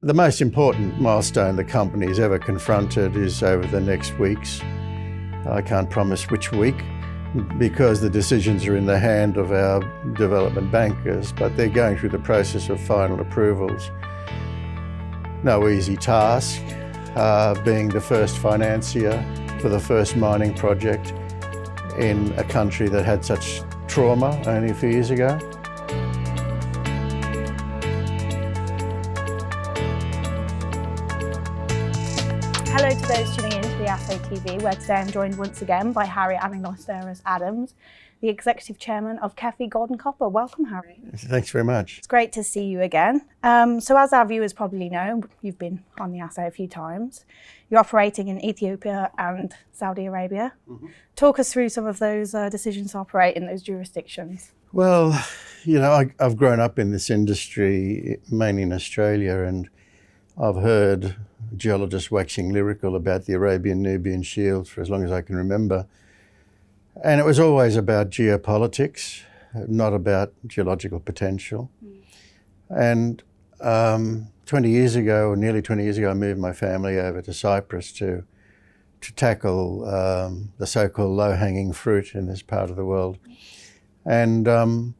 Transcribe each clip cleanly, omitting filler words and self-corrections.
The most important milestone the company's ever confronted is over the next weeks. I can't promise which week because the decisions are in the hand of our development bankers, but they're going through the process of final approvals. No easy task, being the first financier for the first mining project in a country that had such trauma only a few years ago. Hello to those tuning in to the Assay TV, where today I'm joined once again by Harry Anagnostaras-Adams, the Executive Chairman of Kefi Gold and Copper. Welcome, Harry. Thanks very much. It's great to see you again. So as our viewers probably know, you've been on the Assay a few times. You're operating in Ethiopia and Saudi Arabia. Talk us through some of those decisions to operate in those jurisdictions. Well, you know, I've grown up in this industry, mainly in Australia, and I've heard geologists waxing lyrical about the Arabian-Nubian Shield for as long as I can remember. And it was always about geopolitics, not about geological potential. And 20 years ago, or nearly 20 years ago, I moved my family over to Cyprus to tackle the so-called low-hanging fruit in this part of the world. And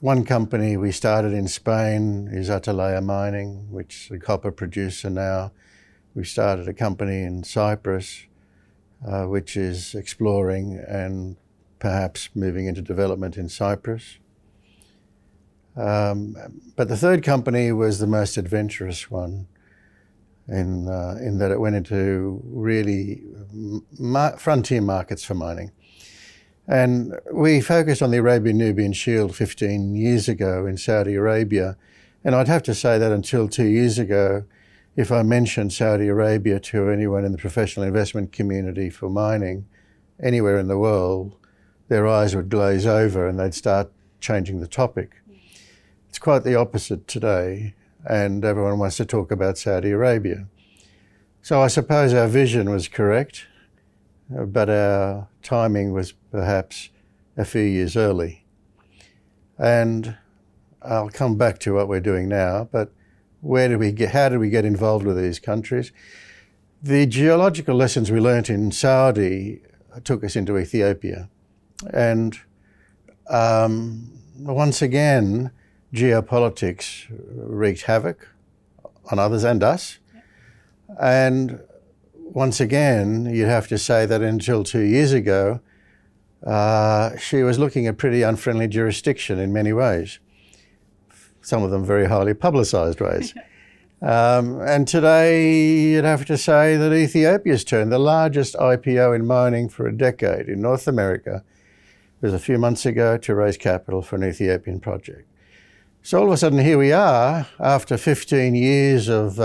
one company we started in Spain is Atalaya Mining, which is a copper producer now. We started a company in Cyprus, which is exploring and perhaps moving into development in Cyprus. But the third company was the most adventurous one in that it went into really frontier markets for mining. And we focused on the Arabian-Nubian Shield 15 years ago in Saudi Arabia. And I'd have to say that until 2 years ago, if I mentioned Saudi Arabia to anyone in the professional investment community for mining anywhere in the world, their eyes would glaze over and they'd start changing the topic. It's quite the opposite today, and everyone wants to talk about Saudi Arabia. So I suppose our vision was correct, but our timing was perhaps a few years early. And I'll come back to what we're doing now, but how did we get involved with these countries? The geological lessons we learnt in Saudi took us into Ethiopia. And once again, geopolitics wreaked havoc on others and us. And once again, you'd have to say that until 2 years ago, she was looking at pretty unfriendly jurisdiction in many ways. Some of them very highly publicised ways. And today, you'd have to say that Ethiopia's turn, the largest IPO in mining for a decade in North America, was a few months ago to raise capital for an Ethiopian project. So all of a sudden, here we are, after 15 years of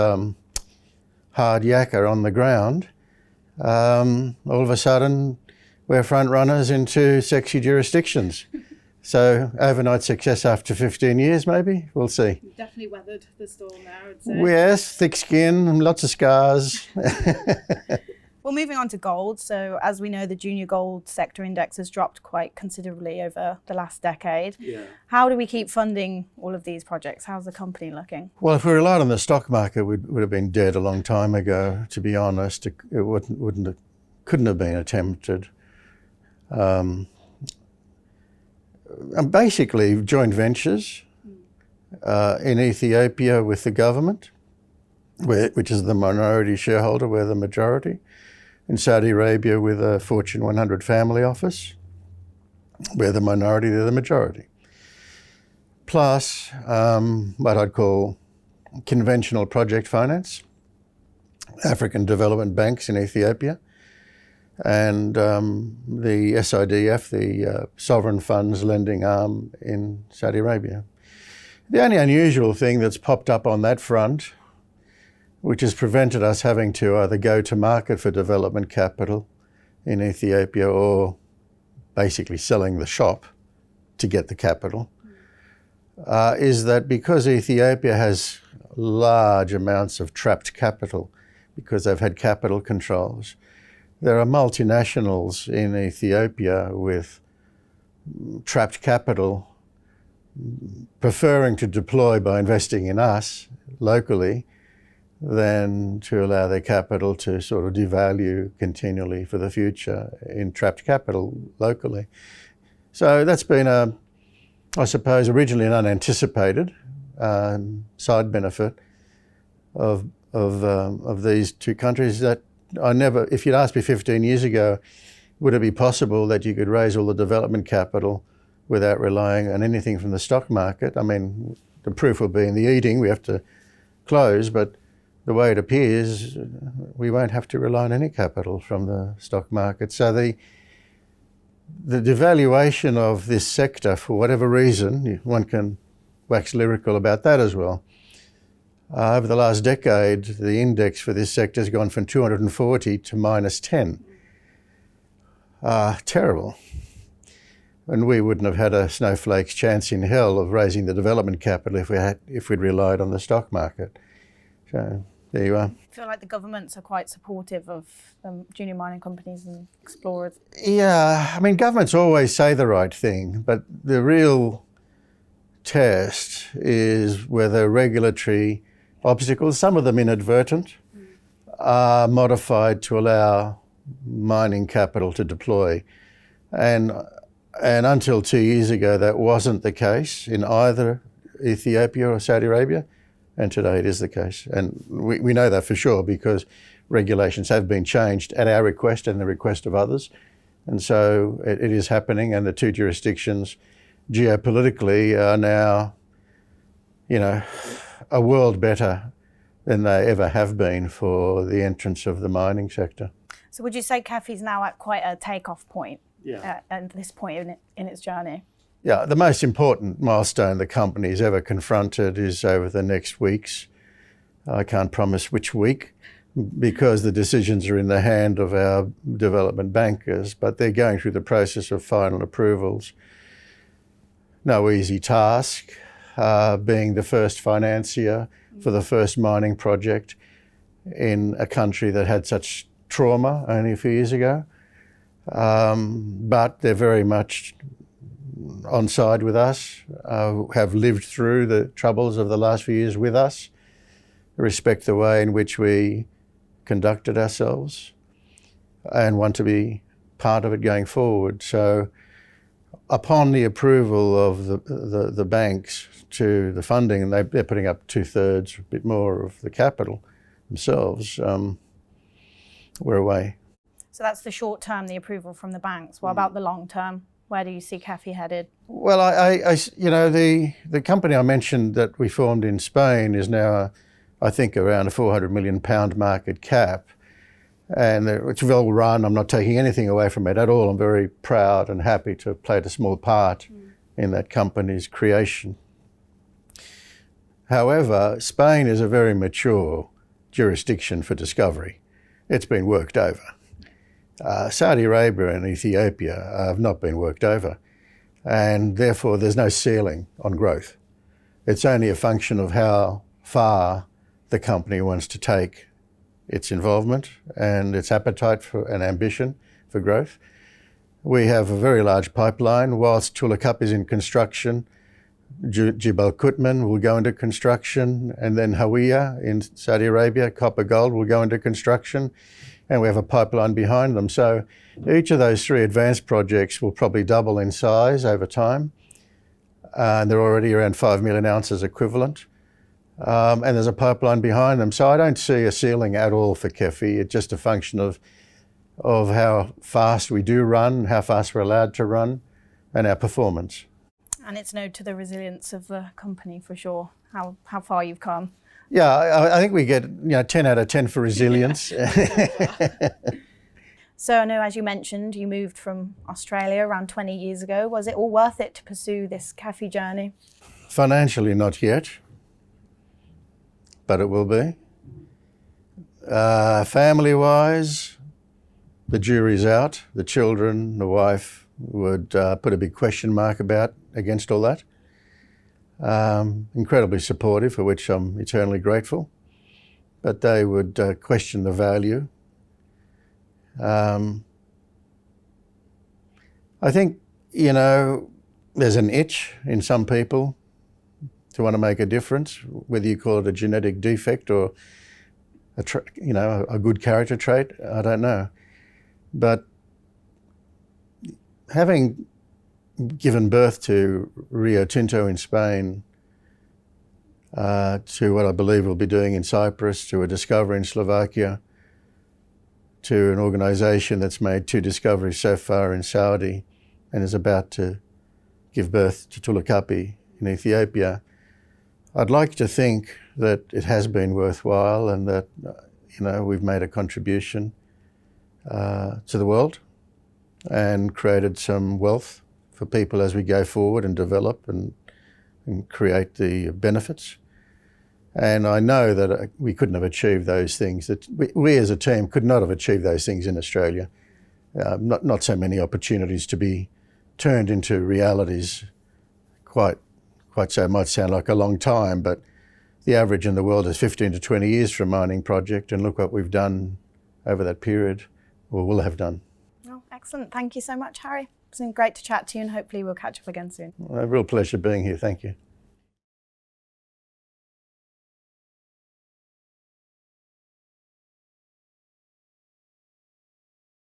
hard yakka on the ground, all of a sudden, we're front runners into sexy jurisdictions. So overnight success after 15 years, maybe? We'll see. You've definitely weathered the storm now, I'd say. Yes, thick skin, lots of scars. Well, moving on to gold. So as we know, the junior gold sector index has dropped quite considerably over the last decade. Yeah. How do we keep funding all of these projects? How's the company looking? Well, if we relied on the stock market, we would have been dead a long time ago, to be honest. It couldn't have been attempted. And basically joint ventures in Ethiopia with the government, which is the minority shareholder, we're the majority. In Saudi Arabia with a Fortune 100 family office, we're the minority, they're the majority. Plus what I'd call conventional project finance, African development banks in Ethiopia, and the SIDF, the sovereign funds lending arm in Saudi Arabia. The only unusual thing that's popped up on that front, which has prevented us having to either go to market for development capital in Ethiopia or basically selling the shop to get the capital, is that because Ethiopia has large amounts of trapped capital, because they've had capital controls, there are multinationals in Ethiopia with trapped capital preferring to deploy by investing in us locally than to allow their capital to sort of devalue continually for the future in trapped capital locally. So that's been I suppose, originally an unanticipated side benefit of these two countries that I never, if you'd asked me 15 years ago, would it be possible that you could raise all the development capital without relying on anything from the stock market? I mean, the proof will be in the eating. We have to close, but the way it appears, we won't have to rely on any capital from the stock market. So the devaluation of this sector, for whatever reason, one can wax lyrical about that as well. Over the last decade, the index for this sector has gone from 240 to -10. Terrible. And we wouldn't have had a snowflake's chance in hell of raising the development capital if we'd relied on the stock market. So there you are. I feel like the governments are quite supportive of junior mining companies and explorers. Yeah, I mean, governments always say the right thing, but the real test is whether regulatory obstacles, some of them inadvertent, are modified to allow mining capital to deploy. And until 2 years ago, that wasn't the case in either Ethiopia or Saudi Arabia. And today it is the case. And we know that for sure because regulations have been changed at our request and the request of others. And so it is happening, and the two jurisdictions geopolitically are now, a world better than they ever have been for the entrance of the mining sector. So would you say Kefi's now at quite a takeoff point? Yeah. At this point in its journey? Yeah, the most important milestone the company's ever confronted is over the next weeks. I can't promise which week because the decisions are in the hand of our development bankers, but they're going through the process of final approvals. No easy task, being the first financier for the first mining project in a country that had such trauma only a few years ago. But they're very much on side with us, have lived through the troubles of the last few years with us, respect the way in which we conducted ourselves and want to be part of it going forward. So upon the approval of the banks to the funding, and they're putting up 2/3, a bit more of the capital themselves, we're away. So that's the short term, the approval from the banks. What about the long term? Where do you see Kefi headed? Well, the company I mentioned that we formed in Spain is now, I think, around a £400 million market cap. And it's well run. I'm not taking anything away from it at all. I'm very proud and happy to have played a small part in that company's creation. However, Spain is a very mature jurisdiction for discovery. It's been worked over. Saudi Arabia and Ethiopia have not been worked over, and therefore there's no ceiling on growth. It's only a function of how far the company wants to take its involvement and its appetite for and ambition for growth. We have a very large pipeline. Whilst Tulu Kapi is in construction, Jibal Qutman will go into construction, and then Hawiyah in Saudi Arabia, copper gold, will go into construction. And we have a pipeline behind them. So each of those three advanced projects will probably double in size over time. And they're already around 5 million ounces equivalent. And there's a pipeline behind them. So I don't see a ceiling at all for Kefi. It's just a function of how fast we do run, how fast we're allowed to run, and our performance. And it's no to the resilience of the company for sure, how far you've come. Yeah, I think we get 10 out of 10 for resilience. So I know, as you mentioned, you moved from Australia around 20 years ago. Was it all worth it to pursue this Kefi journey? Financially, not yet, but it will be. Family-wise, the jury's out. The children, the wife would put a big question mark against all that. Incredibly supportive, for which I'm eternally grateful, but they would question the value. I think, there's an itch in some people to want to make a difference, whether you call it a genetic defect or a good character trait. I don't know. But having given birth to Rio Tinto in Spain, to what I believe we'll be doing in Cyprus, to a discovery in Slovakia, to an organisation that's made 2 discoveries so far in Saudi and is about to give birth to Tulu Kapi in Ethiopia, I'd like to think that it has been worthwhile and that we've made a contribution to the world and created some wealth for people as we go forward and develop and create the benefits. And I know that we couldn't have achieved those things, that we as a team could not have achieved those things in Australia. Not so many opportunities to be turned into realities. Quite so, it might sound like a long time, but the average in the world is 15 to 20 years for a mining project, and look what we've done over that period, or will have done. Oh, excellent. Thank you so much, Harry. It's been great to chat to you, and hopefully we'll catch up again soon. A real pleasure being here. Thank you.